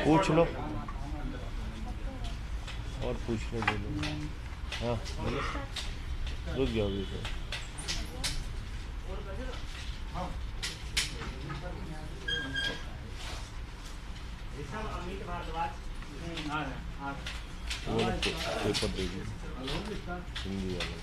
पूछ लो और पूछने दे लो। हाँ बोलो, रुक जाओ अभी तो। वो पेपर दे दीजिए हिंदी वाला।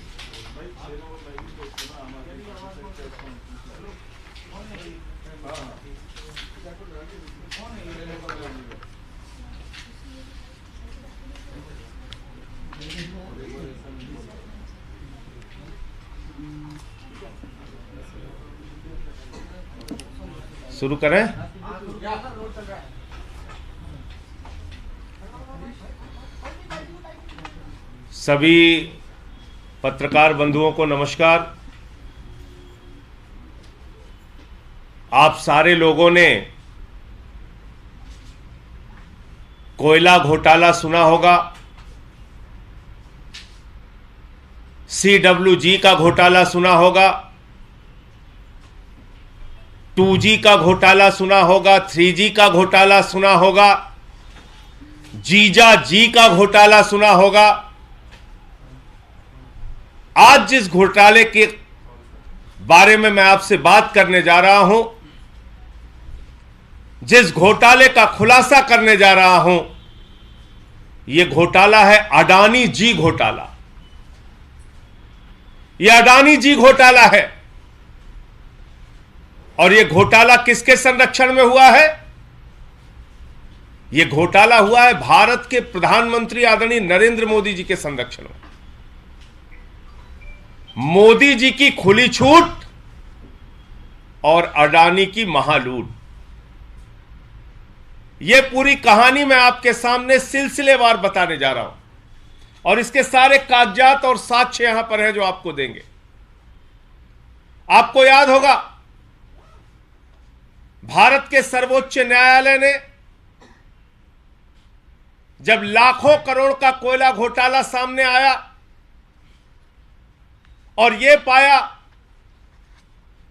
शुरू करें। सभी पत्रकार बंधुओं को नमस्कार। आप सारे लोगों ने कोयला घोटाला सुना होगा, CWG का घोटाला सुना होगा, 2G का घोटाला सुना होगा, 3G का घोटाला सुना होगा, जीजा जी का घोटाला सुना होगा। आज जिस घोटाले के बारे में मैं आपसे बात करने जा रहा हूं, जिस घोटाले का खुलासा करने जा रहा हूं, यह घोटाला है अडानी जी घोटाला। यह अडानी जी घोटाला है। और यह घोटाला किसके संरक्षण में हुआ है? यह घोटाला हुआ है भारत के प्रधानमंत्री आदरणीय नरेंद्र मोदी जी के संरक्षण में। मोदी जी की खुली छूट और अडानी की महालूट। यह पूरी कहानी मैं आपके सामने सिलसिलेवार बताने जा रहा हूं और इसके सारे कागजात और साक्ष्य यहां पर हैं जो आपको देंगे। आपको याद होगा, भारत के सर्वोच्च न्यायालय ने जब लाखों करोड़ का कोयला घोटाला सामने आया और यह पाया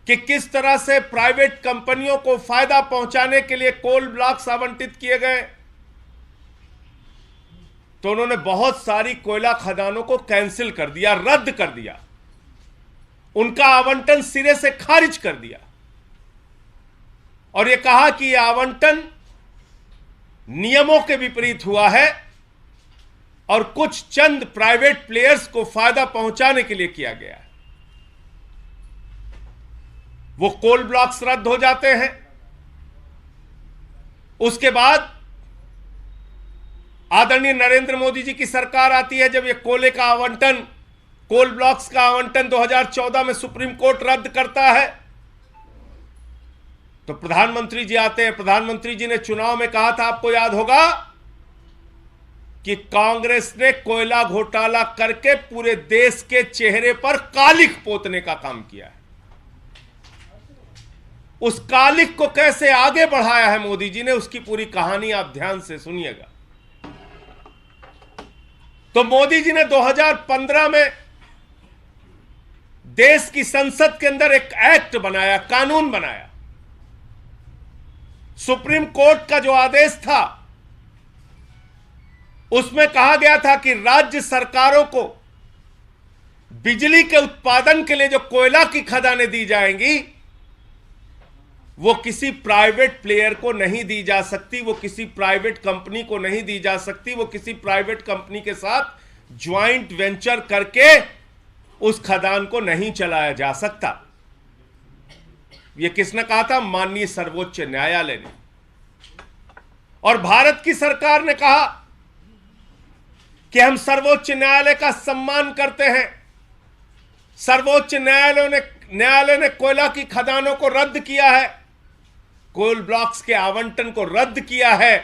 कि किस तरह से प्राइवेट कंपनियों को फायदा पहुंचाने के लिए कोल ब्लॉक्स आवंटित किए गए, तो उन्होंने बहुत सारी कोयला खदानों को कैंसिल कर दिया, रद्द कर दिया, उनका आवंटन सिरे से खारिज कर दिया और यह कहा कि यह आवंटन नियमों के विपरीत हुआ है और कुछ चंद प्राइवेट प्लेयर्स को फायदा पहुंचाने के लिए किया गया है। वो कोल ब्लॉक्स रद्द हो जाते हैं। उसके बाद आदरणीय नरेंद्र मोदी जी की सरकार आती है। जब ये कोले का आवंटन, कोल ब्लॉक्स का आवंटन 2014 में सुप्रीम कोर्ट रद्द करता है, तो प्रधानमंत्री जी आते हैं। प्रधानमंत्री जी ने चुनाव में कहा था, आपको याद होगा, कि कांग्रेस ने कोयला घोटाला करके पूरे देश के चेहरे पर कालिख पोतने का काम किया है। उस कालिख को कैसे आगे बढ़ाया है मोदी जी ने, उसकी पूरी कहानी आप ध्यान से सुनिएगा। तो मोदी जी ने 2015 में देश की संसद के अंदर एक एक्ट बनाया, कानून बनाया। सुप्रीम कोर्ट का जो आदेश था उसमें कहा गया था कि राज्य सरकारों को बिजली के उत्पादन के लिए जो कोयला की खदानें दी जाएंगी, वो किसी प्राइवेट प्लेयर को नहीं दी जा सकती, वो किसी प्राइवेट कंपनी को नहीं दी जा सकती, वो किसी प्राइवेट कंपनी के साथ ज्वाइंट वेंचर करके उस खदान को नहीं चलाया जा सकता। यह किसने कहा था? माननीय सर्वोच्च न्यायालय ने। और भारत की सरकार ने कहा कि हम सर्वोच्च न्यायालय का सम्मान करते हैं। सर्वोच्च न्यायालय ने कोयला की खदानों को रद्द किया है, कोल ब्लॉक्स के आवंटन को रद्द किया है।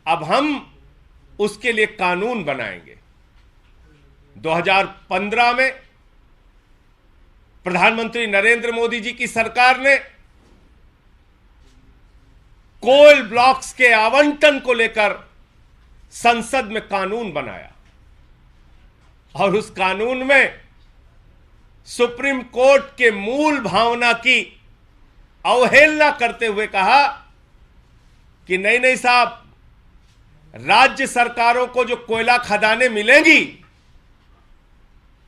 अब हम उसके लिए कानून बनाएंगे। 2015 में प्रधानमंत्री नरेंद्र मोदी जी की सरकार ने कोल ब्लॉक्स के आवंटन को लेकर संसद में कानून बनाया और उस कानून में सुप्रीम कोर्ट के मूल भावना की अवहेलना करते हुए कहा कि नहीं नहीं साहब, राज्य सरकारों को जो कोयला खदानें मिलेंगी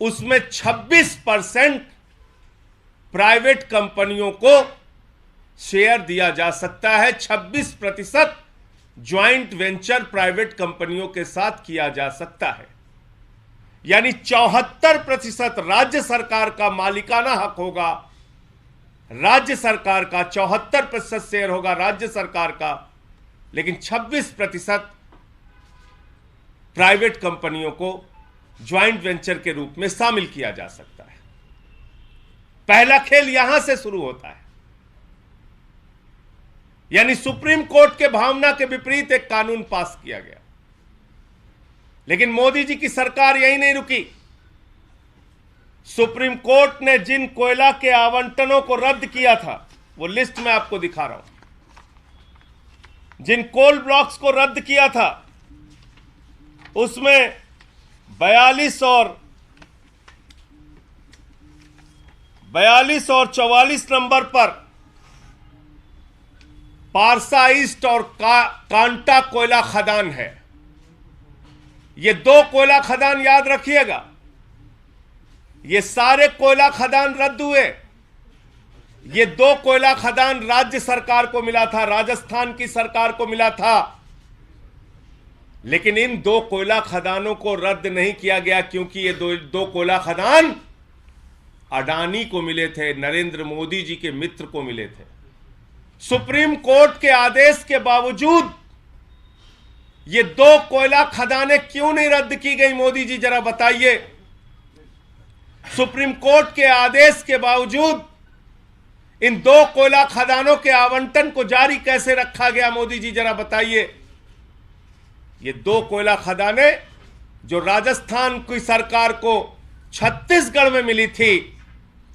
उसमें 26% प्राइवेट कंपनियों को शेयर दिया जा सकता है, 26% ज्वाइंट वेंचर प्राइवेट कंपनियों के साथ किया जा सकता है। यानी 74% राज्य सरकार का मालिकाना हक होगा, राज्य सरकार का 74% शेयर होगा राज्य सरकार का, लेकिन 26% प्राइवेट कंपनियों को ज्वाइंट वेंचर के रूप में शामिल किया जा सकता है। पहला खेल यहां से शुरू होता है। यानी सुप्रीम कोर्ट के भावना के विपरीत एक कानून पास किया गया। लेकिन मोदी जी की सरकार यही नहीं रुकी। सुप्रीम कोर्ट ने जिन कोयला के आवंटनों को रद्द किया था, वो लिस्ट मैं आपको दिखा रहा हूं, जिन कोल ब्लॉक्स को रद्द किया था उसमें 42 और 44 नंबर पर पारसा ईस्ट और कांटा कोयला खदान है। ये दो कोयला खदान याद रखिएगा, ये सारे कोयला खदान रद्द हुए। ये दो कोयला खदान राज्य सरकार को मिला था, राजस्थान की सरकार को मिला था, लेकिन इन दो कोयला खदानों को रद्द नहीं किया गया क्योंकि ये दो कोयला खदान अडानी को मिले थे, नरेंद्र मोदी जी के मित्र को मिले थे। सुप्रीम कोर्ट के आदेश के बावजूद ये दो कोयला खदानें क्यों नहीं रद्द की गई, मोदी जी जरा बताइए। सुप्रीम कोर्ट के आदेश के बावजूद इन दो कोयला खदानों के आवंटन को जारी कैसे रखा गया, मोदी जी जरा बताइए। ये दो कोयला खदानें जो राजस्थान की सरकार को छत्तीसगढ़ में मिली थी,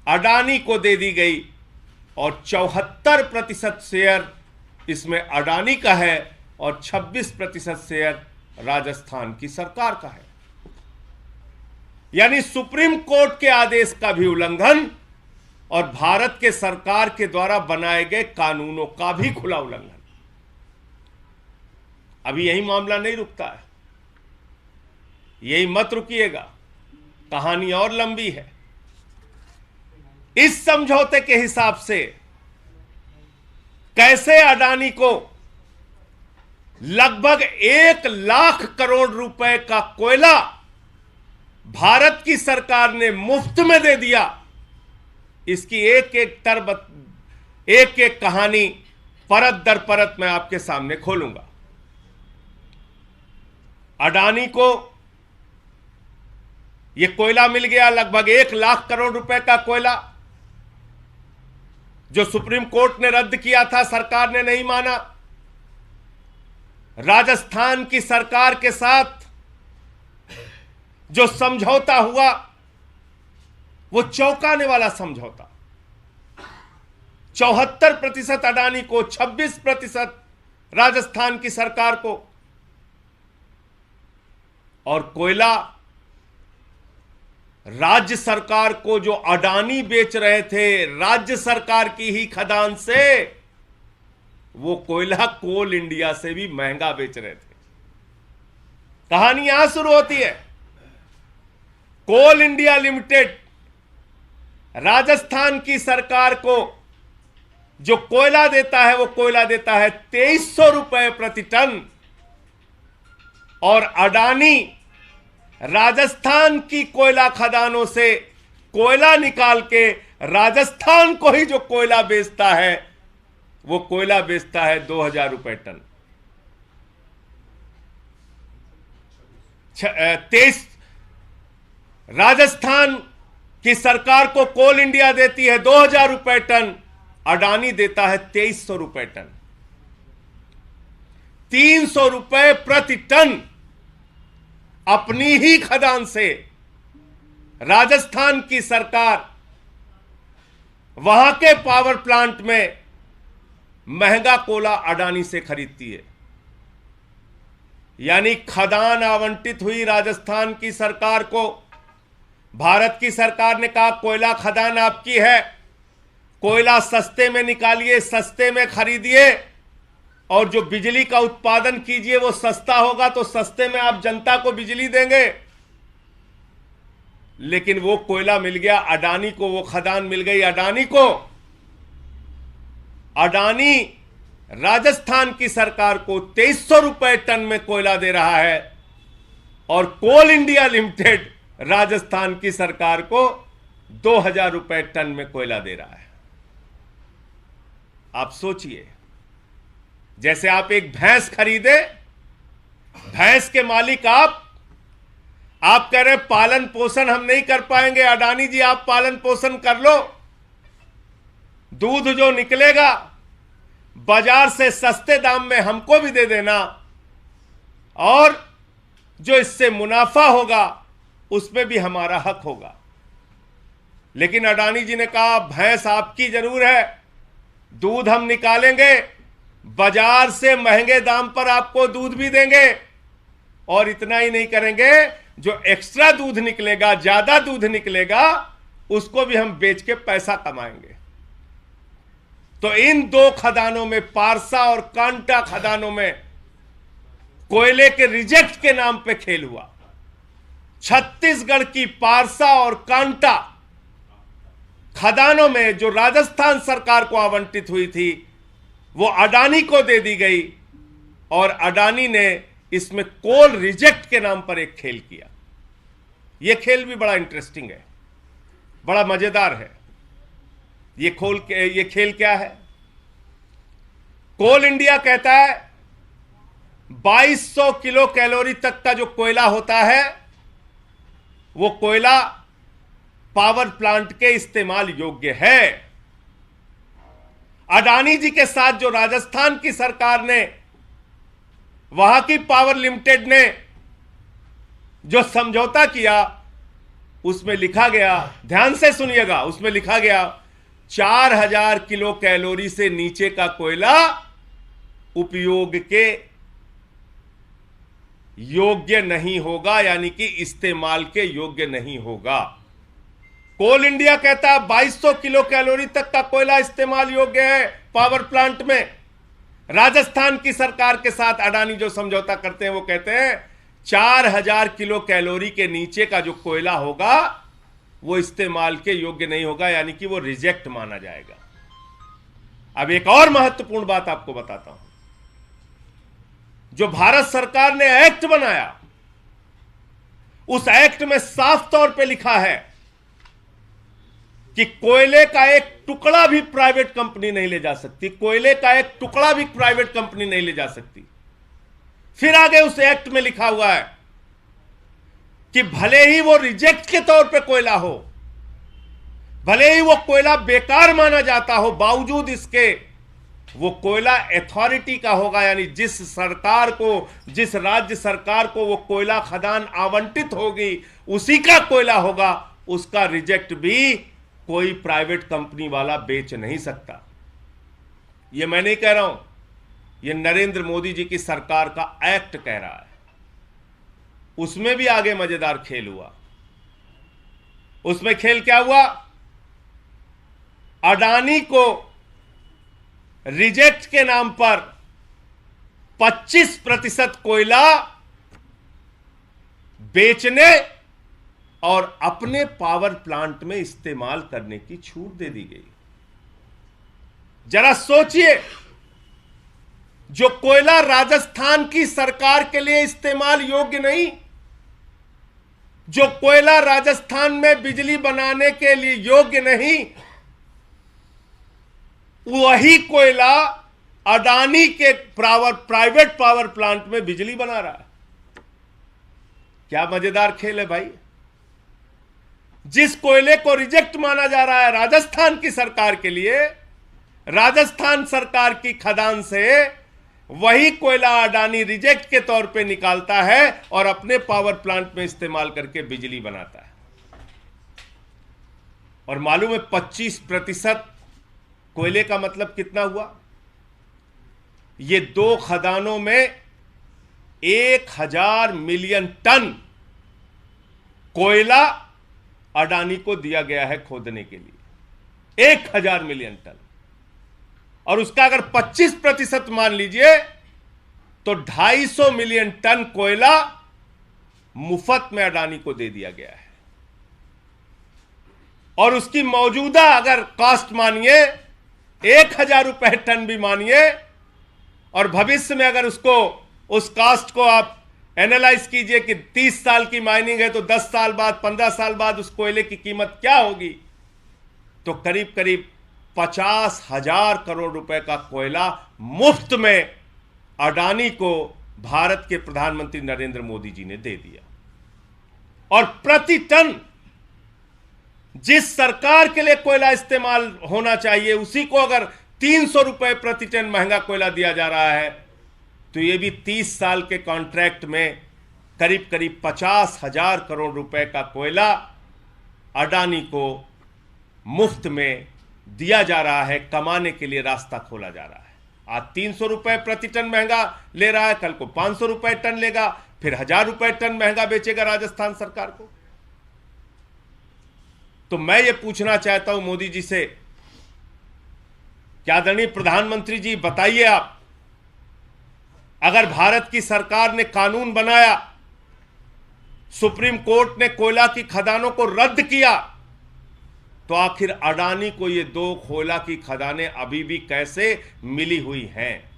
अडानी को दे दी गई और 74% शेयर इसमें अडानी का है और 26% शेयर राजस्थान की सरकार का है। यानी सुप्रीम कोर्ट के आदेश का भी उल्लंघन और भारत के सरकार के द्वारा बनाए गए कानूनों का भी खुला उल्लंघन। अभी यही मामला नहीं रुकता है, यही मत रुकिएगा, कहानी और लंबी है। इस समझौते के हिसाब से कैसे अडानी को लगभग 1 लाख करोड़ रुपए का कोयला भारत की सरकार ने मुफ्त में दे दिया, इसकी एक एक कहानी परत दर परत मैं आपके सामने खोलूंगा। अडानी को यह कोयला मिल गया, लगभग 1 लाख करोड़ रुपए का कोयला, जो सुप्रीम कोर्ट ने रद्द किया था, सरकार ने नहीं माना। राजस्थान की सरकार के साथ जो समझौता हुआ वो चौंकाने वाला समझौता। 74% अडानी को, 26% राजस्थान की सरकार को, और कोयला राज्य सरकार को जो अडानी बेच रहे थे राज्य सरकार की ही खदान से, वो कोयला कोल इंडिया से भी महंगा बेच रहे थे। कहानी यहां शुरू होती है। कोल इंडिया लिमिटेड राजस्थान की सरकार को जो कोयला देता है, वो कोयला देता है 2300 रुपए प्रति टन, और अडानी राजस्थान की कोयला खदानों से कोयला निकाल के राजस्थान को ही जो कोयला बेचता है, वो कोयला बेचता है 2000 रुपए टन। 23 राजस्थान की सरकार को कोल इंडिया देती है 2000 रुपए टन, अडानी देता है 2300 रुपए टन। 300 रुपए प्रति टन अपनी ही खदान से राजस्थान की सरकार वहां के पावर प्लांट में महंगा कोयला अडानी से खरीदती है। यानी खदान आवंटित हुई राजस्थान की सरकार को, भारत की सरकार ने कहा कोयला खदान आपकी है, कोयला सस्ते में निकालिए, सस्ते में खरीदिए, और जो बिजली का उत्पादन कीजिए वो सस्ता होगा, तो सस्ते में आप जनता को बिजली देंगे। लेकिन वो कोयला मिल गया अडानी को, वो खदान मिल गई अडानी को। अडानी राजस्थान की सरकार को 2300 रुपए टन में कोयला दे रहा है, और कोल इंडिया लिमिटेड राजस्थान की सरकार को 2000 रुपए टन में कोयला दे रहा है। आप सोचिए, जैसे आप एक भैंस खरीदे, भैंस के मालिक आप कह रहे पालन पोषण हम नहीं कर पाएंगे, अडानी जी आप पालन पोषण कर लो, दूध जो निकलेगा बाजार से सस्ते दाम में हमको भी दे देना, और जो इससे मुनाफा होगा उसमें भी हमारा हक होगा। लेकिन अडानी जी ने कहा भैंस आपकी जरूर है, दूध हम निकालेंगे, बाजार से महंगे दाम पर आपको दूध भी देंगे, और इतना ही नहीं करेंगे, जो एक्स्ट्रा दूध निकलेगा, ज्यादा दूध निकलेगा, उसको भी हम बेच के पैसा कमाएंगे। तो इन दो खदानों में, पारसा और कांटा खदानों में, कोयले के रिजेक्ट के नाम पे खेल हुआ। छत्तीसगढ़ की पारसा और कांटा खदानों में जो राजस्थान सरकार को आवंटित हुई थी, वो अडानी को दे दी गई, और अडानी ने इसमें कोल रिजेक्ट के नाम पर एक खेल किया। यह खेल भी बड़ा इंटरेस्टिंग है, बड़ा मजेदार है। ये खेल क्या है? कोल इंडिया कहता है 2200 किलो कैलोरी तक का जो कोयला होता है, वो कोयला पावर प्लांट के इस्तेमाल योग्य है। अडानी जी के साथ जो राजस्थान की सरकार ने, वहां की पावर लिमिटेड ने जो समझौता किया, उसमें लिखा गया, ध्यान से सुनिएगा, उसमें लिखा गया 4000 किलो कैलोरी से नीचे का कोयला उपयोग के योग्य नहीं होगा, यानी कि इस्तेमाल के योग्य नहीं होगा। कोल इंडिया कहता है 2200 किलो कैलोरी तक का कोयला इस्तेमाल योग्य है पावर प्लांट में। राजस्थान की सरकार के साथ अडानी जो समझौता करते हैं, वो कहते हैं 4000 किलो कैलोरी के नीचे का जो कोयला होगा वो इस्तेमाल के योग्य नहीं होगा, यानी कि वो रिजेक्ट माना जाएगा। अब एक और महत्वपूर्ण बात आपको बताता हूं। जो भारत सरकार ने एक्ट बनाया, उस एक्ट में साफ तौर पे लिखा है कि कोयले का एक टुकड़ा भी प्राइवेट कंपनी नहीं ले जा सकती, कोयले का एक टुकड़ा भी प्राइवेट कंपनी नहीं ले जा सकती। फिर आगे उस एक्ट में लिखा हुआ है कि भले ही वो रिजेक्ट के तौर पे कोयला हो, भले ही वो कोयला बेकार माना जाता हो, बावजूद इसके वो कोयला अथॉरिटी का होगा, यानी जिस सरकार को, जिस राज्य सरकार को वो कोयला खदान आवंटित होगी, उसी का कोयला होगा। उसका रिजेक्ट भी कोई प्राइवेट कंपनी वाला बेच नहीं सकता। ये मैं नहीं कह रहा हूं, ये नरेंद्र मोदी जी की सरकार का एक्ट कह रहा है। उसमें भी आगे मजेदार खेल हुआ। उसमें खेल क्या हुआ? अडानी को रिजेक्ट के नाम पर 25% कोयला बेचने और अपने पावर प्लांट में इस्तेमाल करने की छूट दे दी गई। जरा सोचिए, जो कोयला राजस्थान की सरकार के लिए इस्तेमाल योग्य नहीं, जो कोयला राजस्थान में बिजली बनाने के लिए योग्य नहीं, वही कोयला अडानी के प्राइवेट पावर प्लांट में बिजली बना रहा है। क्या मजेदार खेल है भाई। जिस कोयले को रिजेक्ट माना जा रहा है राजस्थान की सरकार के लिए, राजस्थान सरकार की खदान से वही कोयला अडानी रिजेक्ट के तौर पे निकालता है और अपने पावर प्लांट में इस्तेमाल करके बिजली बनाता है। और मालूम है 25% कोयले का मतलब कितना हुआ? ये दो खदानों में 1000 मिलियन टन कोयला अडानी को दिया गया है खोदने के लिए। 1000 मिलियन टन, और उसका अगर 25% मान लीजिए तो 250 मिलियन टन कोयला मुफ्त में अडानी को दे दिया गया है। और उसकी मौजूदा अगर कॉस्ट मानिए 1000 रुपए टन भी मानिए, और भविष्य में अगर उसको उस कॉस्ट को आप एनालाइज कीजिए कि 30 साल की माइनिंग है तो 10 साल बाद 15 साल बाद उस कोयले की कीमत क्या होगी, तो करीब करीब 50,000 करोड़ रुपए का कोयला मुफ्त में अडानी को भारत के प्रधानमंत्री नरेंद्र मोदी जी ने दे दिया। और प्रति टन जिस सरकार के लिए कोयला इस्तेमाल होना चाहिए उसी को अगर 300 रुपए प्रति टन महंगा कोयला दिया जा रहा है, तो यह भी 30 साल के कॉन्ट्रैक्ट में करीब करीब 50,000 करोड़ रुपए का कोयला अडानी को मुफ्त में दिया जा रहा है, कमाने के लिए रास्ता खोला जा रहा है। आज 300 रुपए प्रति टन महंगा ले रहा है, कल को 500 रुपए टन लेगा, फिर 1000 रुपए टन महंगा बेचेगा राजस्थान सरकार को। तो मैं ये पूछना चाहता हूं मोदी जी से, क्या आदरणीय प्रधानमंत्री जी बताइए आप, अगर भारत की सरकार ने कानून बनाया, सुप्रीम कोर्ट ने कोयला की खदानों को रद्द किया, तो आखिर अडानी को ये 2 कोयला की खदानें अभी भी कैसे मिली हुई हैं?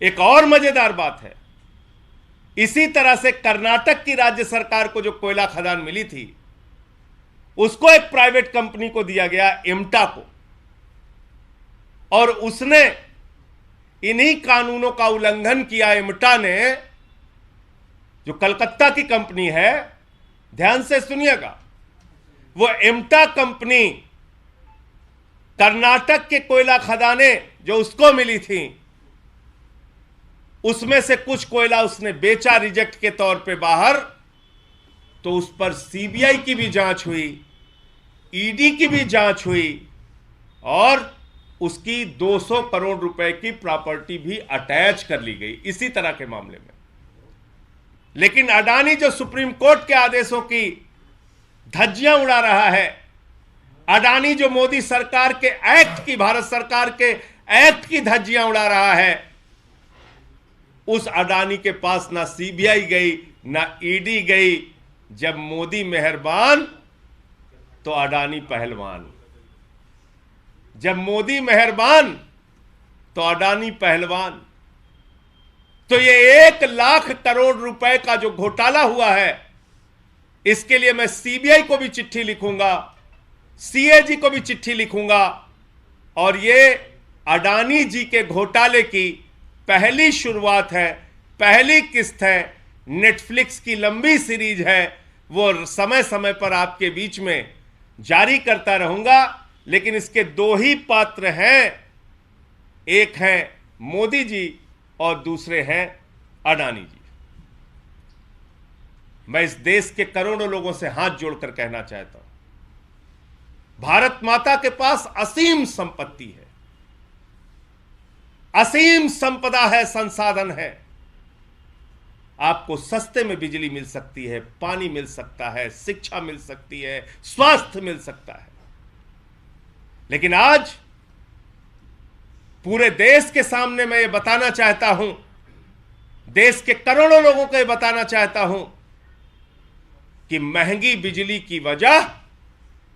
एक और मजेदार बात है, इसी तरह से कर्नाटक की राज्य सरकार को जो कोयला खदान मिली थी उसको एक प्राइवेट कंपनी को दिया गया, एम्टा को, और उसने इन्हीं कानूनों का उल्लंघन किया। एम्टा ने, जो कलकत्ता की कंपनी है, ध्यान से सुनिएगा, वो एम्टा कंपनी कर्नाटक के कोयला खदानें जो उसको मिली थी उसमें से कुछ कोयला उसने बेचा रिजेक्ट के तौर पे बाहर, तो उस पर सीबीआई की भी जांच हुई, ईडी की भी जांच हुई, और उसकी 200 करोड़ रुपए की प्रॉपर्टी भी अटैच कर ली गई इसी तरह के मामले में। लेकिन अडानी जो सुप्रीम कोर्ट के आदेशों की धज्जियां उड़ा रहा है, अडानी जो मोदी सरकार के एक्ट की, भारत सरकार के एक्ट की धज्जियां उड़ा रहा है, उस अडानी के पास ना सीबीआई गई ना ईडी गई। जब मोदी मेहरबान तो अडानी पहलवान, जब मोदी मेहरबान तो अडानी पहलवान। तो ये 1 लाख करोड़ रुपए का जो घोटाला हुआ है, इसके लिए मैं सीबीआई को भी चिट्ठी लिखूंगा, सीएजी को भी चिट्ठी लिखूंगा, और ये अडानी जी के घोटाले की पहली शुरुआत है, पहली किस्त है। नेटफ्लिक्स की लंबी सीरीज है, वो समय समय पर आपके बीच में जारी करता रहूंगा। लेकिन इसके 2 ही पात्र हैं, एक हैं मोदी जी और दूसरे हैं अडानी जी। मैं इस देश के करोड़ों लोगों से हाथ जोड़कर कहना चाहता हूं, भारत माता के पास असीम संपत्ति है, असीम संपदा है, संसाधन है। आपको सस्ते में बिजली मिल सकती है, पानी मिल सकता है, शिक्षा मिल सकती है, स्वास्थ्य मिल सकता है। लेकिन आज पूरे देश के सामने मैं ये बताना चाहता हूं, देश के करोड़ों लोगों को ये बताना चाहता हूं कि महंगी बिजली की वजह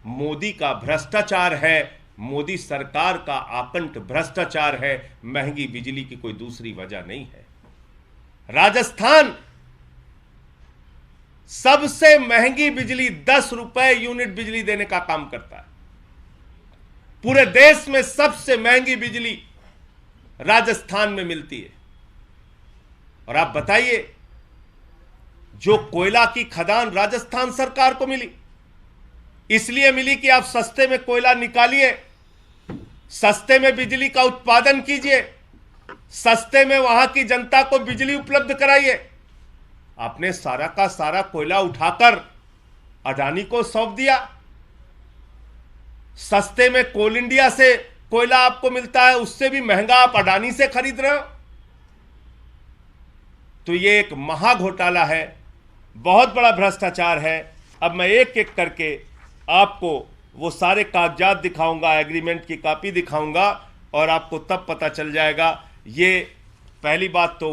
मोदी का भ्रष्टाचार है, मोदी सरकार का आकंठ भ्रष्टाचार है। महंगी बिजली की कोई दूसरी वजह नहीं है। राजस्थान सबसे महंगी बिजली 10 रुपए यूनिट बिजली देने का काम करता है। पूरे देश में सबसे महंगी बिजली राजस्थान में मिलती है। और आप बताइए, जो कोयला की खदान राजस्थान सरकार को मिली, इसलिए मिली कि आप सस्ते में कोयला निकालिए, सस्ते में बिजली का उत्पादन कीजिए, सस्ते में वहां की जनता को बिजली उपलब्ध कराइए। आपने सारा का सारा कोयला उठाकर अडानी को सौंप दिया। सस्ते में कोल इंडिया से कोयला आपको मिलता है, उससे भी महंगा आप अडानी से खरीद रहे हो। तो ये एक महा घोटाला है, बहुत बड़ा भ्रष्टाचार है। अब मैं एक एक करके आपको वो सारे कागजात दिखाऊंगा, एग्रीमेंट की कॉपी दिखाऊंगा और आपको तब पता चल जाएगा। ये पहली बात तो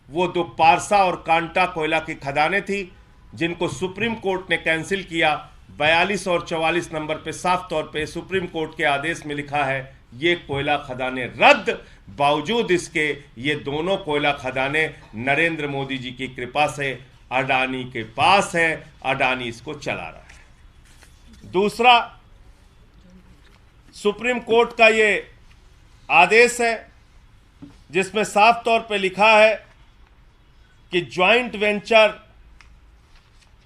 वो 2 पारसा और कांटा कोयला की खदानें थी जिनको सुप्रीम कोर्ट ने कैंसिल किया। 42 और 44 नंबर पे साफ तौर पे सुप्रीम कोर्ट के आदेश में लिखा है ये कोयला खदानें रद्द। बावजूद इसके ये दोनों कोयला खदानें नरेंद्र मोदी जी की कृपा से अडानी के पास है, अडानी इसको चला रहा है। दूसरा, सुप्रीम कोर्ट का ये आदेश है जिसमें साफ तौर पे लिखा है कि ज्वाइंट वेंचर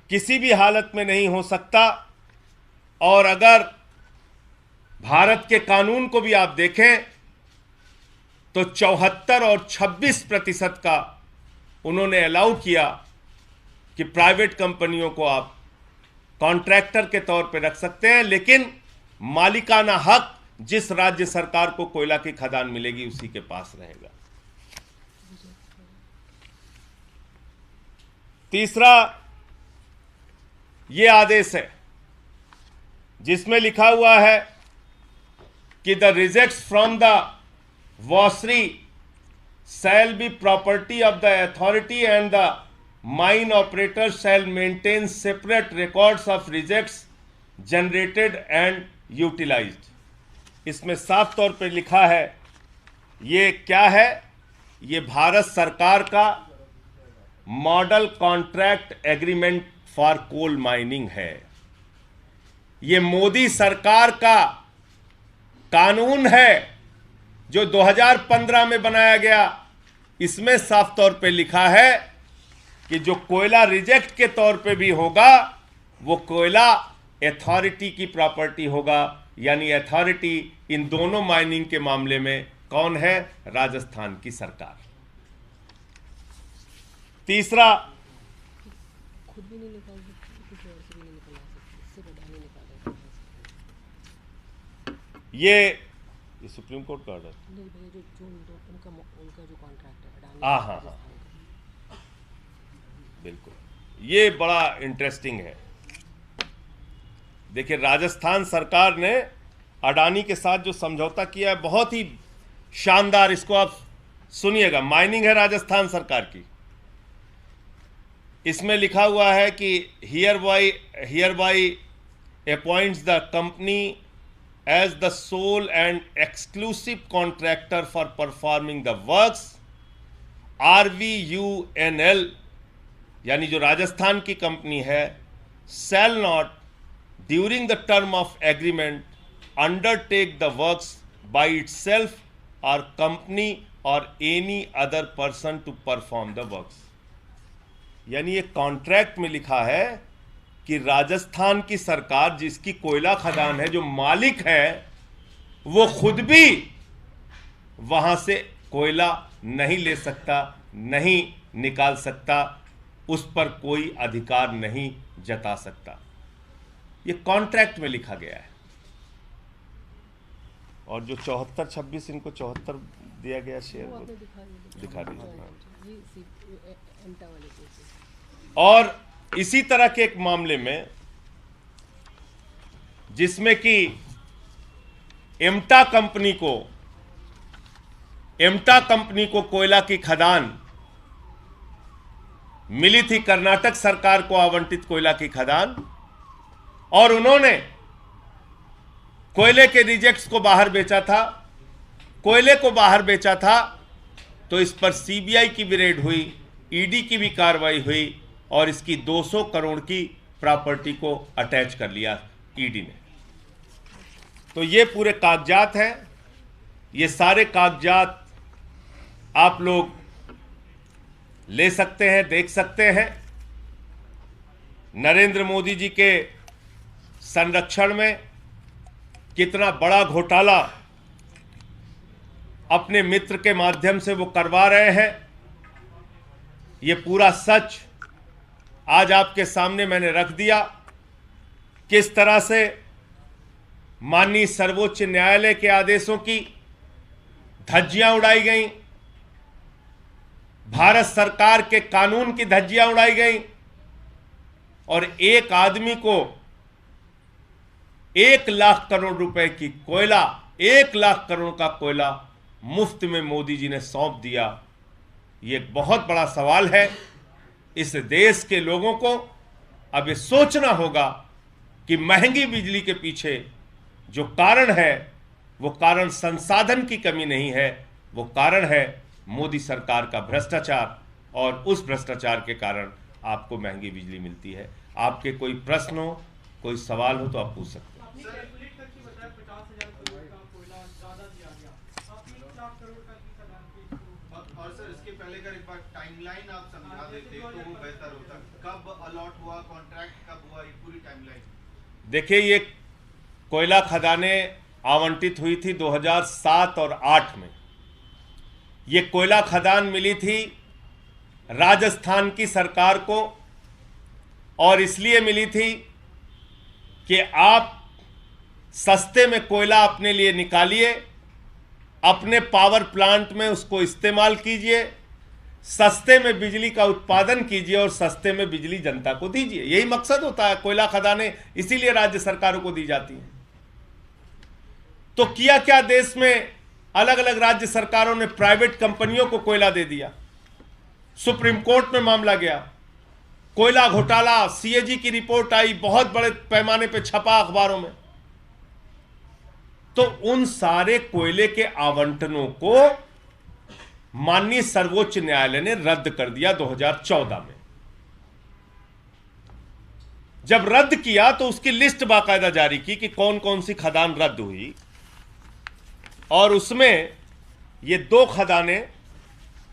किसी भी हालत में नहीं हो सकता। और अगर भारत के कानून को भी आप देखें तो 74 और 26% का उन्होंने अलाउ किया कि प्राइवेट कंपनियों को आप कॉन्ट्रैक्टर के तौर पे रख सकते हैं, लेकिन मालिकाना हक जिस राज्य सरकार को कोयला की खदान मिलेगी उसी के पास रहेगा। तीसरा यह आदेश है जिसमें लिखा हुआ है कि the rejects from the washery shall be property of the authority and the mine operator shall maintain separate records of rejects generated and utilised. इसमें साफ तौर पर लिखा है, ये क्या है, ये भारत सरकार का model contract agreement for coal mining है। ये मोदी सरकार का कानून है जो 2015 में बनाया गया। इसमें साफ तौर पे लिखा है कि जो कोयला रिजेक्ट के तौर पे भी होगा वो कोयला अथॉरिटी की प्रॉपर्टी होगा। यानी अथॉरिटी इन दोनों माइनिंग के मामले में कौन है? राजस्थान की सरकार। तीसरा, खुद भी नहीं निकाल सकते, किसी और से भी नहीं निकलवा सकते, सिर्फ अडानी निकालेगा। ये सुप्रीम कोर्ट का ऑर्डर नहीं भैया, जो उनका जो कॉन्ट्रैक्ट है अडानी, हाँ, बिल्कुल, ये बड़ा इंटरेस्टिंग है। देखिए, राजस्थान सरकार ने अडानी के साथ जो समझौता किया है बहुत ही शानदार। इसको आप सुनिएगा, माइनिंग है राजस्थान सरकार की। इसमें लिखा हुआ है कि hereby appoints the company as the sole and exclusive contractor for performing the works. RVUNL यानी जो राजस्थान की कंपनी है, shall not during the term of agreement undertake the works by itself or company or any other person to perform the works. यानी ये contract में लिखा है कि राजस्थान की सरकार, जिसकी कोयला खदान है, जो मालिक है, वो खुद भी वहां से कोयला नहीं ले सकता, नहीं निकाल सकता, उस पर कोई अधिकार नहीं जता सकता। ये कॉन्ट्रैक्ट में लिखा गया है। और जो 74-26 इनको 74 दिया गया शेयर वो वो आपने दिखा दीजिए। ये एमटा वाले केस। और इसी तरह के एक मामले में जिसमें कि एमटा कंपनी को कोयला की खदान मिली थी, कर्नाटक सरकार को आवंटित कोयला की खदान, और उन्होंने कोयले के रिजेक्ट्स को बाहर बेचा था, कोयले को बाहर बेचा था। तो इस पर सीबीआई की भी रेड हुई, ईडी की भी कार्रवाई हुई और इसकी 200 करोड़ की प्रॉपर्टी को अटैच कर लिया ईडी ने। तो ये पूरे कागजात हैं। ये सारे कागजात आप लोग ले सकते हैं, देख सकते हैं। नरेंद्र मोदी जी के संरक्षण में कितना बड़ा घोटाला अपने मित्र के माध्यम से वो करवा रहे हैं, ये पूरा सच आज आपके सामने मैंने रख दिया। किस तरह से माननीय सर्वोच्च न्यायालय के आदेशों की धज्जियां उड़ाई गई, भारत सरकार के कानून की धज्जियां उड़ाई गई, और एक आदमी को 1 लाख करोड़ रुपए की कोयला, 1 लाख करोड़ का कोयला मुफ्त में मोदी जी ने सौंप दिया। ये एक बहुत बड़ा सवाल है। इस देश के लोगों को अब ये सोचना होगा कि महंगी बिजली के पीछे जो कारण है वो कारण संसाधन की कमी नहीं है, वो कारण है मोदी सरकार का भ्रष्टाचार, और उस भ्रष्टाचार के कारण आपको महंगी बिजली मिलती है। आपके कोई प्रश्न हो, कोई सवाल हो तो आप पूछ सकते हैं। आपने कैलकुलेट करके बताया 50,000 करोड़ का कोयला ज्यादा दिया गया, आप 1 लाख करोड़ का की सलाह। और सर इसके पहले का एक बार टाइमलाइन आप समझा देते तो वो बेहतर होता। कब अलॉट हुआ कॉन्ट्रैक्ट, कब हुआ, ये पूरी टाइमलाइन। देखिए, ये कोयला खदानें आवंटित हुई थी 2007 और 8 में। ये कोयला खदान मिली थी राजस्थान की सरकार को, और इसलिए मिली थी कि आप सस्ते में कोयला अपने लिए निकालिए, अपने पावर प्लांट में उसको इस्तेमाल कीजिए, सस्ते में बिजली का उत्पादन कीजिए और सस्ते में बिजली जनता को दीजिए। यही मकसद होता है। कोयला खदानें इसीलिए राज्य सरकारों को दी जाती हैं। तो किया क्या, देश में अलग अलग राज्य सरकारों ने प्राइवेट कंपनियों को कोयला दे दिया। सुप्रीम कोर्ट में मामला गया, कोयला घोटाला, सीएजी की रिपोर्ट आई, बहुत बड़े पैमाने पर छपा अखबारों में। तो उन सारे कोयले के आवंटनों को माननीय सर्वोच्च न्यायालय ने रद्द कर दिया 2014 में। जब रद्द किया तो उसकी लिस्ट बाकायदा जारी की कि कौन कौन सी खदान रद्द हुई, और उसमें ये 2 खदानें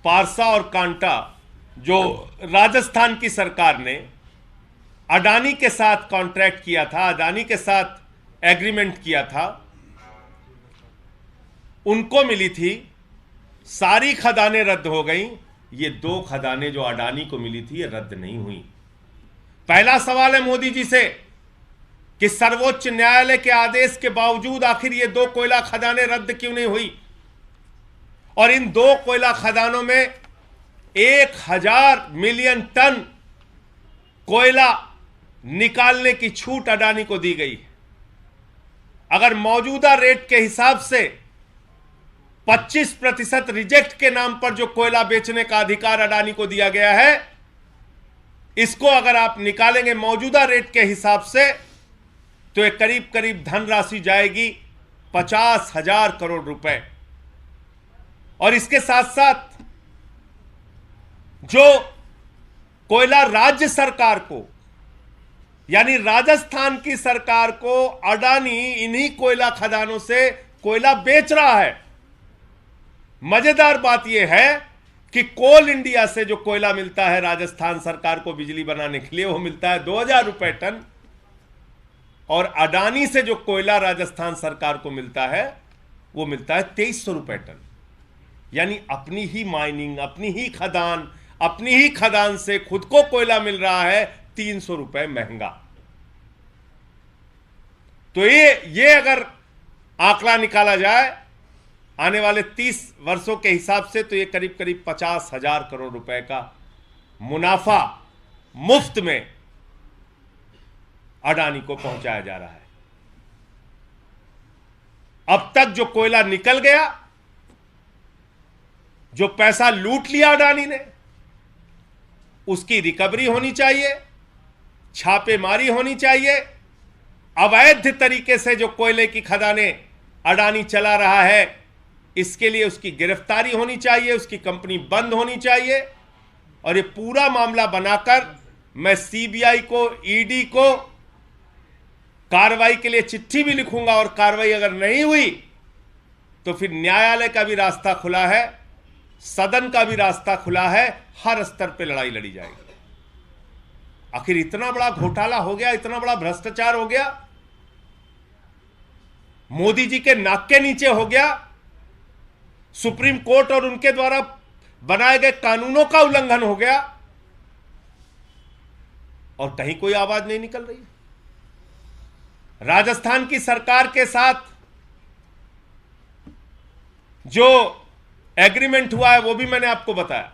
पारसा और कांटा, जो राजस्थान की सरकार ने अडानी के साथ कॉन्ट्रैक्ट किया था, अडानी के साथ एग्रीमेंट किया था, उनको मिली थी। सारी खदानें रद्द हो गई। ये 2 खदानें जो अडानी को मिली थी ये रद्द नहीं हुई। पहला सवाल है मोदी जी से कि सर्वोच्च न्यायालय के आदेश के बावजूद आखिर ये 2 कोयला खदानें रद्द क्यों नहीं हुई? और इन 2 कोयला खदानों में 1000 मिलियन टन कोयला निकालने की छूट अडानी को दी गई है। अगर मौजूदा रेट के हिसाब से 25% रिजेक्ट के नाम पर जो कोयला बेचने का अधिकार अडानी को दिया गया है, इसको अगर आप निकालेंगे मौजूदा रेट के हिसाब से तो ये करीब करीब धनराशि जाएगी 50,000 करोड़ रुपए। और इसके साथ साथ जो कोयला राज्य सरकार को, यानी राजस्थान की सरकार को अडानी इन्हीं कोयला खदानों से कोयला बेच रहा है। मजेदार बात यह है कि कोल इंडिया से जो कोयला मिलता है राजस्थान सरकार को बिजली बनाने के लिए, वो मिलता है 2000 रुपए टन, और अडानी से जो कोयला राजस्थान सरकार को मिलता है वो मिलता है 2300 रुपए टन। यानी अपनी ही माइनिंग, अपनी ही खदान से खुद को कोयला मिल रहा है 300 रुपए महंगा। तो ये अगर आंकड़ा निकाला जाए आने वाले 30 वर्षों के हिसाब से, तो ये करीब करीब 50,000 करोड़ रुपए का मुनाफा मुफ्त में अडानी को पहुंचाया जा रहा है। अब तक जो कोयला निकल गया, जो पैसा लूट लिया अडानी ने, उसकी रिकवरी होनी चाहिए, छापेमारी होनी चाहिए। अवैध तरीके से जो कोयले की खदानें अडानी चला रहा है, इसके लिए उसकी गिरफ्तारी होनी चाहिए, उसकी कंपनी बंद होनी चाहिए। और ये पूरा मामला बनाकर मैं सीबीआई को, ईडी को कार्रवाई के लिए चिट्ठी भी लिखूंगा, और कार्रवाई अगर नहीं हुई तो फिर न्यायालय का भी रास्ता खुला है, सदन का भी रास्ता खुला है, हर स्तर पे लड़ाई लड़ी जाएगी। आखिर इतना बड़ा घोटाला हो गया, इतना बड़ा भ्रष्टाचार हो गया, मोदी जी के नाक के नीचे हो गया, सुप्रीम कोर्ट और उनके द्वारा बनाए गए कानूनों का उल्लंघन हो गया, और कहीं कोई आवाज नहीं निकल रही। राजस्थान की सरकार के साथ जो एग्रीमेंट हुआ है वो भी मैंने आपको बताया।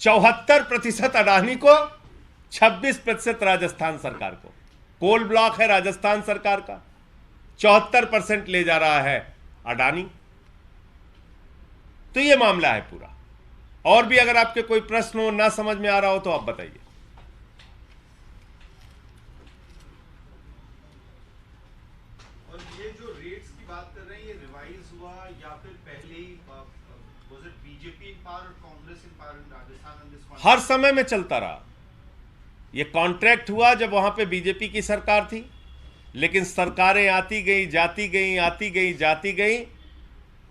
74% अडानी को, 26% राजस्थान सरकार को। कोल ब्लॉक है राजस्थान सरकार का, 74% ले जा रहा है अडानी। तो ये मामला है पूरा। और भी अगर आपके कोई प्रश्न हो, ना समझ में आ रहा हो तो आप बताइए। और ये जो रेट्स की बात कर रहे हैं, ये रिवाइज हुआ या फिर पहले ही was it BJP in power और Congress in power in Rajasthan on this? हर समय में चलता रहा। ये कॉन्ट्रैक्ट हुआ जब वहां पे बीजेपी की सरकार थी, लेकिन सरकारें आती गई जाती गई, आती गई जाती गई,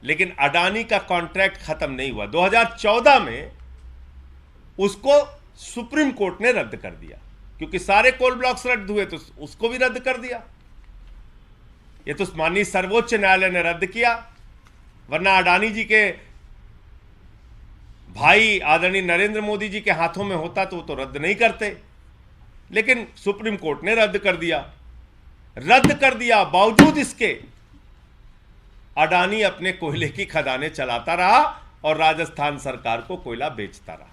लेकिन अडानी का कॉन्ट्रैक्ट खत्म नहीं हुआ। 2014 में उसको सुप्रीम कोर्ट ने रद्द कर दिया, क्योंकि सारे कोल ब्लॉक्स रद्द हुए तो उसको भी रद्द कर दिया। ये तो माननीय सर्वोच्च न्यायालय ने रद्द किया, वरना अडानी जी के भाई आदरणीय नरेंद्र मोदी जी के हाथों में होता तो वो तो रद्द नहीं करते, लेकिन सुप्रीम कोर्ट ने रद्द कर दिया। रद्द कर दिया, बावजूद इसके अडानी अपने कोयले की खदानें चलाता रहा और राजस्थान सरकार को कोयला बेचता रहा।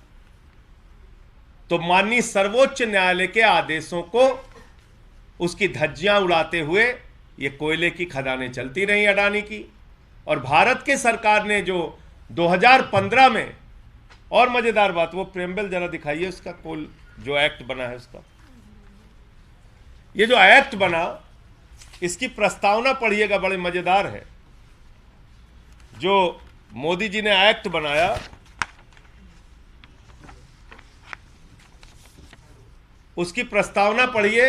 तो माननीय सर्वोच्च न्यायालय के आदेशों को उसकी धज्जियां उड़ाते हुए ये कोयले की खदानें चलती रही अडानी की। और भारत की सरकार ने जो 2015 में, और मजेदार बात, वो प्रेमबल जरा दिखाइए उसका कोल जो एक्ट बना है उसका। ये जो एक्ट बना, इसकी प्रस्तावना पढ़िएगा, बड़े मजेदार है। जो मोदी जी ने एक्ट बनाया, उसकी प्रस्तावना पढ़िए।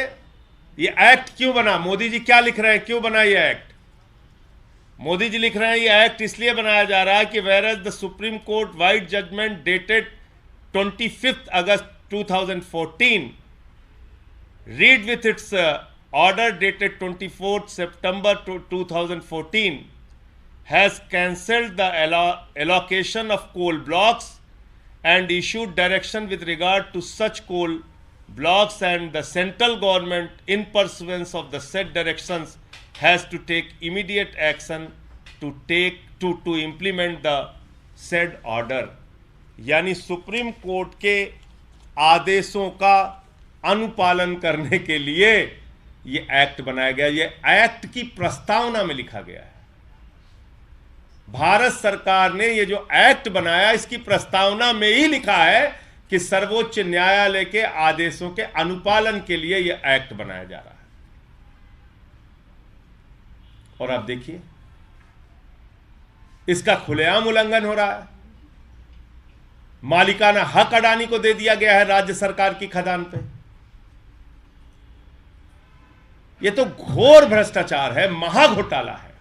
ये एक्ट क्यों बना, मोदी जी क्या लिख रहे हैं, क्यों बना ये एक्ट? मोदी जी लिख रहे हैं ये एक्ट इसलिए बनाया जा रहा है कि whereas the Supreme Court wide judgment dated 25th August 2014 read with its order dated 24th September 2014 has cancelled the allocation of coal blocks and issued direction with regard to such coal blocks, and the central government in pursuance of the said directions has to take immediate action to implement the said order। यानी supreme court के आदेशों का अनुपालन करने के लिए ये act बनाया गया। ये एक्ट की प्रस्तावना में लिखा गया है। भारत सरकार ने ये जो एक्ट बनाया, इसकी प्रस्तावना में ही लिखा है कि सर्वोच्च न्यायालय के आदेशों के अनुपालन के लिए यह एक्ट बनाया जा रहा है। और आप देखिए, इसका खुलेआम उल्लंघन हो रहा है। मालिकाना हक अडानी को दे दिया गया है राज्य सरकार की खदान पे। यह तो घोर भ्रष्टाचार है, महाघोटाला है,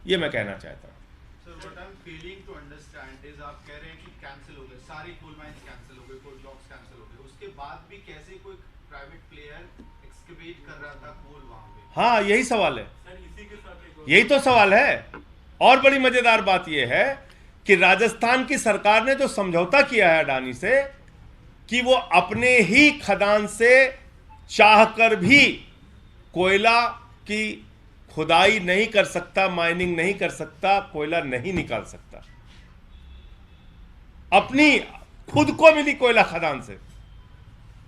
यह मैं कहना चाहता हूं। Sir, what I am failing to understand is, आप कह रहे हैं कि कैंसिल हो गए सारे कोल माइंस, कैंसिल हो गए, कोल ब्लॉक्स कैंसिल हो गए, उसके बाद भी कैसे कोई प्राइवेट प्लेयर एक्सकवेट कर रहा था कोल वहां पे? हाँ, यही सवाल है, सर इसी के साथ यही तो सवाल है। और बड़ी मजेदार बात यह है कि राजस्थान की सरकार ने जो समझौता किया है अडानी से कि वो अपने ही खदान से चाहकर भी कोयला की खुदाई नहीं कर सकता, माइनिंग नहीं कर सकता, कोयला नहीं निकाल सकता। अपनी खुद को मिली कोयला खदान से,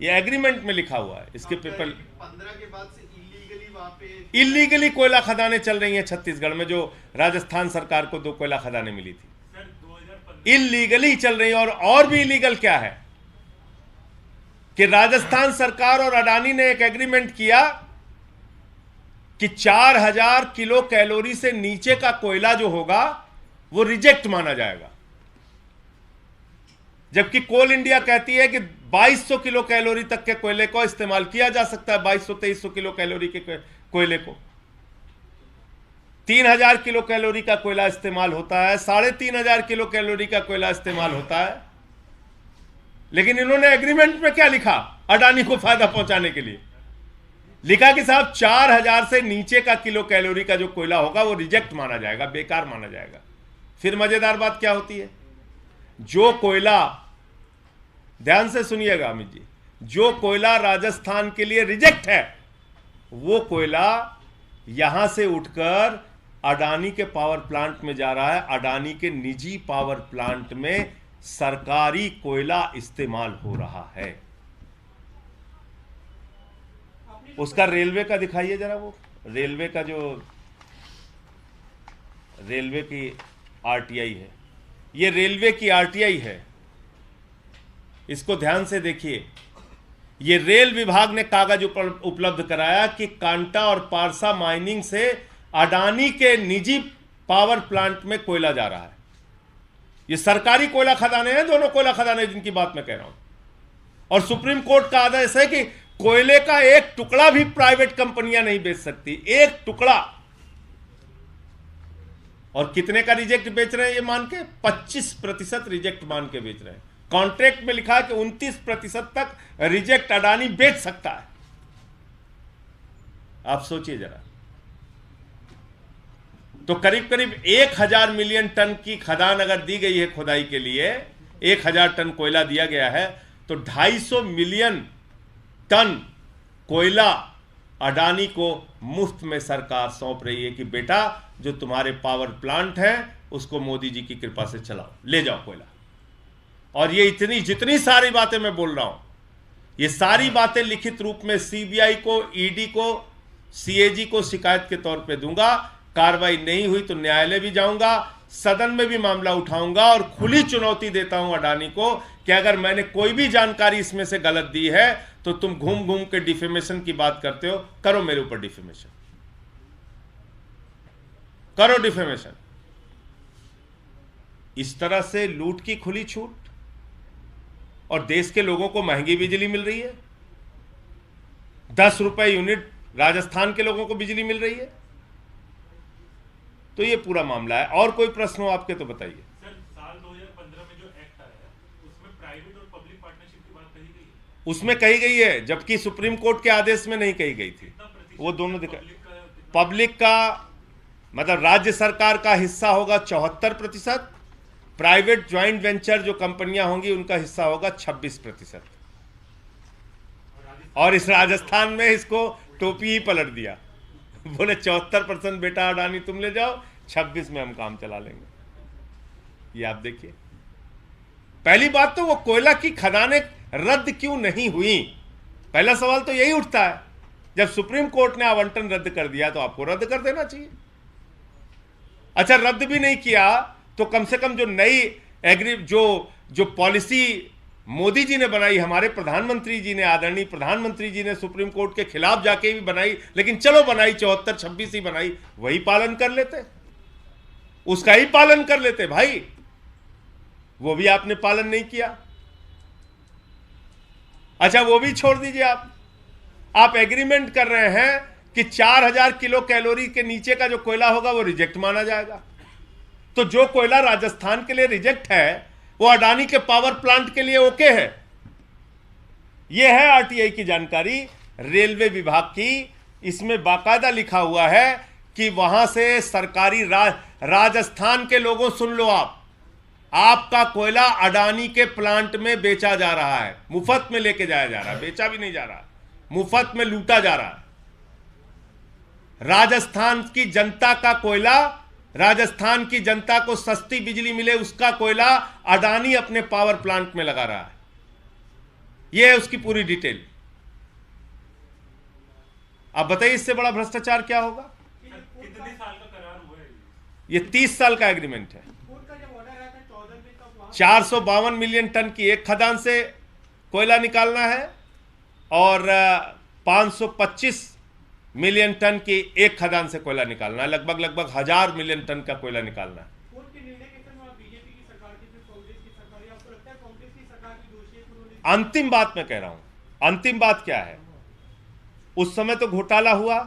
ये एग्रीमेंट में लिखा हुआ है। इसके पेपर 15 के बाद से इलीगली वहां पे इलीगली कोयला खदानें चल रही हैं छत्तीसगढ़ में, जो राजस्थान सरकार को 2 कोयला खदानें मिली थी, सर 2015 इलीगली चल रही हैं। और भी इलीगल क्या है कि राजस्थान सरकार और अडानी ने एक एग्रीमेंट किया कि 4000 किलो कैलोरी से नीचे का कोयला जो होगा वो रिजेक्ट माना जाएगा, जबकि कोल इंडिया कहती है कि 2200 किलो कैलोरी तक के कोयले को इस्तेमाल किया जा सकता है। 2200-2300 किलो कैलोरी के कोयले को 3000 किलो कैलोरी का कोयला इस्तेमाल होता है, 3500 किलो कैलोरी का कोयला इस्तेमाल होता है। लेकिन इन्होंने एग्रीमेंट में क्या लिखा, अडानी को फायदा पहुंचाने के लिए लिखा कि साहब 4000 से नीचे का किलो कैलोरी का जो कोयला होगा वो रिजेक्ट माना जाएगा, बेकार माना जाएगा। फिर मजेदार बात क्या होती है, जो कोयला, ध्यान से सुनिएगा अमित जी, जो कोयला राजस्थान के लिए रिजेक्ट है वो कोयला यहां से उठकर अडानी के पावर प्लांट में जा रहा है। अडानी के निजी पावर प्लांट में सरकारी कोयला इस्तेमाल हो रहा है। उसका रेलवे का दिखाइए जरा, वो रेलवे का जो रेलवे की आरटीआई है, ये रेलवे की आरटीआई है, इसको ध्यान से देखिए। ये रेल विभाग ने कागज उपलब्ध कराया कि कांटा और पारसा माइनिंग से अडानी के निजी पावर प्लांट में कोयला जा रहा है। ये सरकारी कोयला खदानें हैं, दोनों कोयला खदानें जिनकी बात मैं कह रहा हूं। और सुप्रीम कोर्ट का आदेश है कि कोयले का एक टुकड़ा भी प्राइवेट कंपनियां नहीं बेच सकती, एक टुकड़ा। और कितने का रिजेक्ट बेच रहे हैं ये मान के? 25% रिजेक्ट मान के बेच रहे हैं। कॉन्ट्रैक्ट में लिखा है कि 29% तक रिजेक्ट अडानी बेच सकता है। आप सोचिए जरा। तो करीब करीब 1000 मिलियन टन की खदान अगर दी गई है खुदाई के लिए, 1000 टन कोयला दिया गया है, तो 250 मिलियन टन कोयला अडानी को मुफ्त में सरकार सौंप रही है कि बेटा जो तुम्हारे पावर प्लांट है उसको मोदी जी की कृपा से चलाओ, ले जाओ कोयला। और ये जितनी सारी बातें मैं बोल रहा हूं, ये सारी बातें लिखित रूप में सीबीआई को, ईडी को, सीएजी को शिकायत के तौर पे दूंगा। कार्रवाई नहीं हुई तो न्यायालय भी जाऊंगा, सदन में भी मामला उठाऊंगा और खुली चुनौती देता हूं अडानी को कि अगर मैंने कोई भी जानकारी इसमें से गलत दी है तो तुम घूम घूम के डिफेमेशन की बात करते हो, करो मेरे ऊपर डिफेमेशन, करो डिफेमेशन। इस तरह से लूट की खुली छूट, और देश के लोगों को महंगी बिजली मिल रही है। 10 रुपए यूनिट राजस्थान के लोगों को बिजली मिल रही है। तो ये पूरा मामला है। और कोई प्रश्न हो आपके तो बताइए। सर, साल 2015 में जो एक्ट आया उसमें प्राइवेट और पब्लिक पार्टनरशिप की बात कही गई है? उसमें कही गई है, जबकि सुप्रीम कोर्ट के आदेश में नहीं कही गई थी। वो दोनों दिखा। पब्लिक का मतलब राज्य सरकार का हिस्सा होगा 74%, प्राइवेट ज्वाइंट वेंचर जो कंपनियां होंगी उनका हिस्सा होगा 26%। और इस राजस्थान में इसको टोपी ही पलट दिया, बोले 74% बेटा अडानी तुम ले जाओ, 26 में हम काम चला लेंगे। ये आप देखिए। पहली बात तो वो कोयला की खदानें रद्द क्यों नहीं हुई, पहला सवाल तो यही उठता है। जब सुप्रीम कोर्ट ने आवंटन रद्द कर दिया तो आपको रद्द कर देना चाहिए। अच्छा, रद्द भी नहीं किया तो कम से कम जो नई जो पॉलिसी मोदी जी ने बनाई, हमारे प्रधानमंत्री जी ने, आदरणीय प्रधानमंत्री जी ने सुप्रीम कोर्ट के खिलाफ जाके भी बनाई, लेकिन चलो बनाई, 74-26 ही बनाई, वही पालन कर लेते, उसका ही पालन कर लेते भाई। वो भी आपने पालन नहीं किया। अच्छा, वो भी छोड़ दीजिए। आप एग्रीमेंट कर रहे हैं कि 4000 किलो कैलोरी के नीचे का जो कोयला होगा वो रिजेक्ट माना जाएगा। तो जो कोयला राजस्थान के लिए रिजेक्ट है वो अडानी के पावर प्लांट के लिए ओके है। यह है आरटीआई की जानकारी रेलवे विभाग की। इसमें बाकायदा लिखा हुआ है कि वहां से सरकारी राजस्थान के लोगों, सुन लो, आपका कोयला अडानी के प्लांट में बेचा जा रहा है, मुफ्त में लेके जाया जा रहा है, बेचा भी नहीं जा रहा, मुफ्त में लूटा जा रहा है। राजस्थान की जनता का कोयला, राजस्थान की जनता को सस्ती बिजली मिले उसका कोयला अडानी अपने पावर प्लांट में लगा रहा है। यह है उसकी पूरी डिटेल। अब बताइए इससे बड़ा भ्रष्टाचार क्या होगा। कितने साल का करार हुआ है? ये 30 साल का एग्रीमेंट है। कोर्ट का जब ऑर्डर आया था 14 में, तब वहां 452 मिलियन टन की एक खदान से कोयला निकालना है और 525 मिलियन टन की एक खदान से कोयला निकालना है। लगभग 1000 मिलियन टन का कोयला निकालना है। कोर्ट के निर्णय के समय वहां बीजेपी की सरकार थी, फिर कांग्रेस की सरकार है। आपको लगता है कांग्रेस की सरकार की दोषी है? उन्होंने अंतिम बात मैं कह रहा हूं, अंतिम बात क्या है, उस समय तो घोटाला हुआ,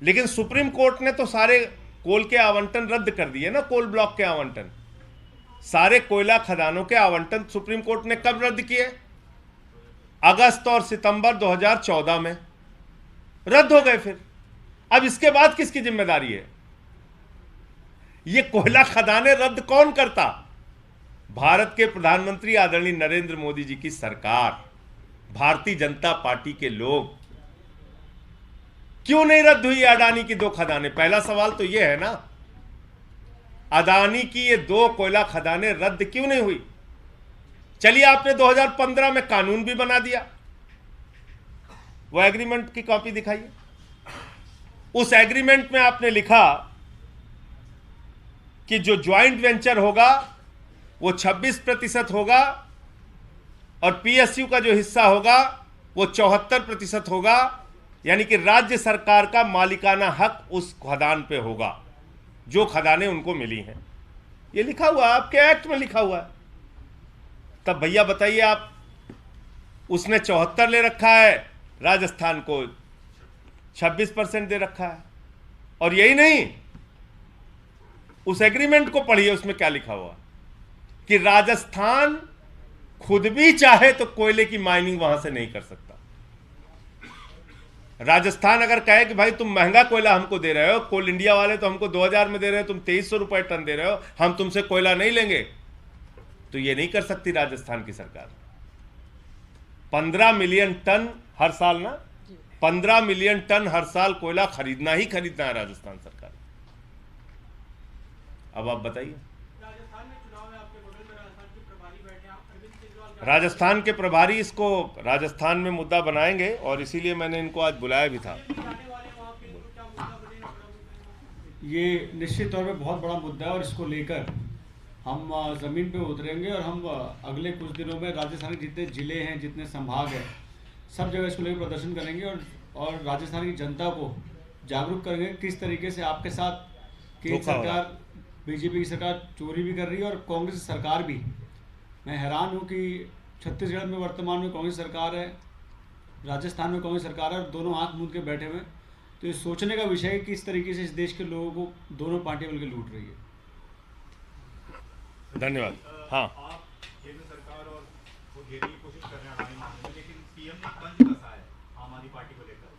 लेकिन सुप्रीम कोर्ट ने तो सारे कोल के आवंटन रद्द कर दिए ना। कोल ब्लॉक के आवंटन, सारे कोयला खदानों के आवंटन सुप्रीम कोर्ट ने कब रद्द किए? अगस्त और सितंबर 2014 में रद्द हो गए। फिर अब इसके बाद किसकी जिम्मेदारी है? ये कोयला खदानें रद्द कौन करता? भारत के प्रधानमंत्री आदरणीय नरेंद्र मोदी जी की सरकार, भारतीय जनता पार्टी के लोग। क्यों नहीं रद्द हुई अडानी की 2 खदानें? पहला सवाल तो यह है ना, अडानी की ये 2 कोयला खदानें रद्द क्यों नहीं हुई? चलिए, आपने 2015 में कानून भी बना दिया, वो एग्रीमेंट की कॉपी दिखाइए। उस एग्रीमेंट में आपने लिखा कि जो ज्वाइंट वेंचर होगा वो 26% होगा और पीएसयू का जो हिस्सा होगा वो 74% होगा, यानी कि राज्य सरकार का मालिकाना हक उस खदान पे होगा जो खदानें उनको मिली हैं। ये लिखा हुआ है, आपके एक्ट में लिखा हुआ है। तब भैया बताइए आप, उसने 74 ले रखा है, राजस्थान को 26% दे रखा है। और यही नहीं, उस एग्रीमेंट को पढ़िए, उसमें क्या लिखा हुआ कि राजस्थान खुद भी चाहे तो कोयले की माइनिंग वहां से नहीं कर सकता। राजस्थान अगर कहे कि भाई तुम महंगा कोयला हमको दे रहे हो, कोल इंडिया वाले तो हमको 2000 में दे रहे हो, तुम 2300 रुपए टन दे रहे हो, हम तुमसे कोयला नहीं लेंगे, तो ये नहीं कर सकती राजस्थान की सरकार। 15 मिलियन टन हर साल ना, 15 मिलियन टन हर साल कोयला खरीदना ही खरीदना है राजस्थान सरकार। अब आप बताइए, राजस्थान में चुनाव है, आपके बगल में राजस्थान के प्रभारी बैठे हैं, आप अरविंद केजरीवाल का राजस्थान के प्रभारी इसको राजस्थान में मुद्दा बनाएंगे और इसीलिए मैंने इनको आज बुलाया भी था। जाने वाले हैं वहाँ पे, इनको क्या मुद्दा बनेगा बड़ा मुद्दा? ये निश्चित तौर पे बहुत बड़ा मुद्दा है और इसको लेकर हम ज़मीन पे उतरेंगे और हम अगले कुछ दिनों में राजस्थान के जितने ज़िले हैं, जितने संभाग हैं, सब जगह इसको लेकर प्रदर्शन करेंगे और राजस्थान की जनता को जागरूक करेंगे किस तरीके से आपके साथ केंद्र धोखा हो रहा है। सरकार, बीजेपी की सरकार चोरी भी कर रही है और कांग्रेस सरकार भी। मैं हैरान हूँ कि छत्तीसगढ़ में वर्तमान में कांग्रेस सरकार है, राजस्थान में कांग्रेस सरकार है और दोनों आंख मूंद के बैठे हुए हैं। तो ये सोचने का विषय है कि किस तरीके से इस देश के लोगों को दोनों पार्टियां मिलकर लूट रही है। धन्यवाद। हाँ, आप केंद्र सरकार और वो घेरने की कोशिश कर रहे हैं हमारे मामले में, लेकिन पीएम ने पंच कसा है आम आदमी पार्टी को लेकर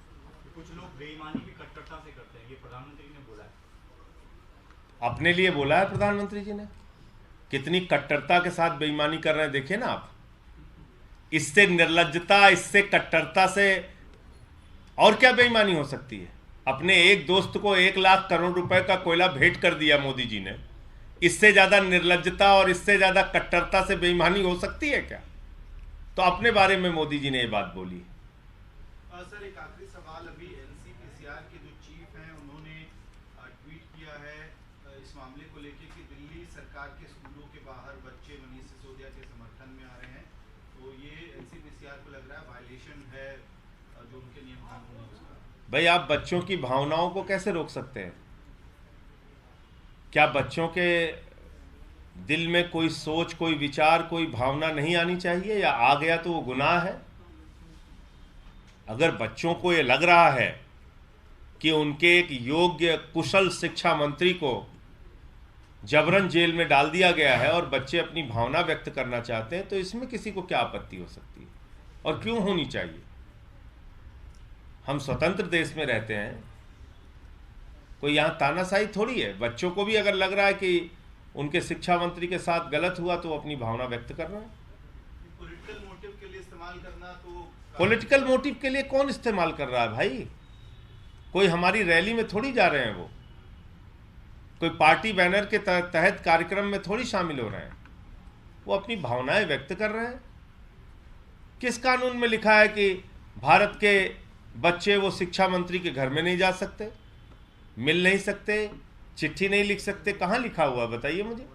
कि कुछ लोग बेईमानी भी कट्टरता से करते हैं, ये प्रधानमंत्री ने बोला है। अपने लिए बोला है प्रधानमंत्री जी ने, कितनी कट्टरता के साथ बेईमानी कर रहे हैं देखिए ना आप। इससे निर्लज्जता, इससे कट्टरता से और क्या बेईमानी हो सकती है। अपने एक दोस्त को 1 लाख करोड़ रुपए का कोयला भेंट कर दिया मोदी जी ने, इससे ज्यादा निर्लज्जता और इससे ज्यादा कट्टरता से बेईमानी हो सकती है क्या। तो अपने बारे में मोदी जी ने ये बात बोली। सर एक आखिरी सवाल, अभी एनसीपीसीआर के जो चीफ हैं उन्होंने ट्वीट किया है इस मामले को लेकर कि दिल्ली सरकार के स्कूलों के बाहर बच्चे मनीष सिसोदिया के समर्थन में आ रहे हैं, तो ये एनसीपीसीआर को लग रहा है वायलेशन है जो उनके नियम कानून है उसका। भाई आप बच्चों की भावनाओं को कैसे रोक सकते हैं। क्या बच्चों के दिल में कोई सोच, कोई विचार, कोई भावना नहीं आनी चाहिए, या आ गया तो वो गुनाह है। अगर बच्चों को ये लग रहा है कि उनके एक योग्य कुशल शिक्षा मंत्री को जबरन जेल में डाल दिया गया है और बच्चे अपनी भावना व्यक्त करना चाहते हैं, तो इसमें किसी को क्या आपत्ति हो सकती है और क्यों होनी चाहिए। हम स्वतंत्र देश में रहते हैं, कोई यहाँ तानाशाही थोड़ी है। बच्चों को भी अगर लग रहा है कि उनके शिक्षा मंत्री के साथ गलत हुआ तो वो अपनी भावना व्यक्त कर रहे हैं। पॉलिटिकल मोटिव के लिए इस्तेमाल करना तो पॉलिटिकल मोटिव के लिए कौन इस्तेमाल कर रहा है भाई। कोई हमारी रैली में थोड़ी जा रहे हैं, वो कोई पार्टी बैनर के तहत कार्यक्रम में थोड़ी शामिल हो रहे हैं, वो अपनी भावनाएं व्यक्त कर रहे हैं। किस कानून में लिखा है कि भारत के बच्चे वो शिक्षा मंत्री के घर में नहीं जा सकते, मिल नहीं सकते, चिट्ठी नहीं लिख सकते। कहाँ लिखा हुआ बताइए मुझे।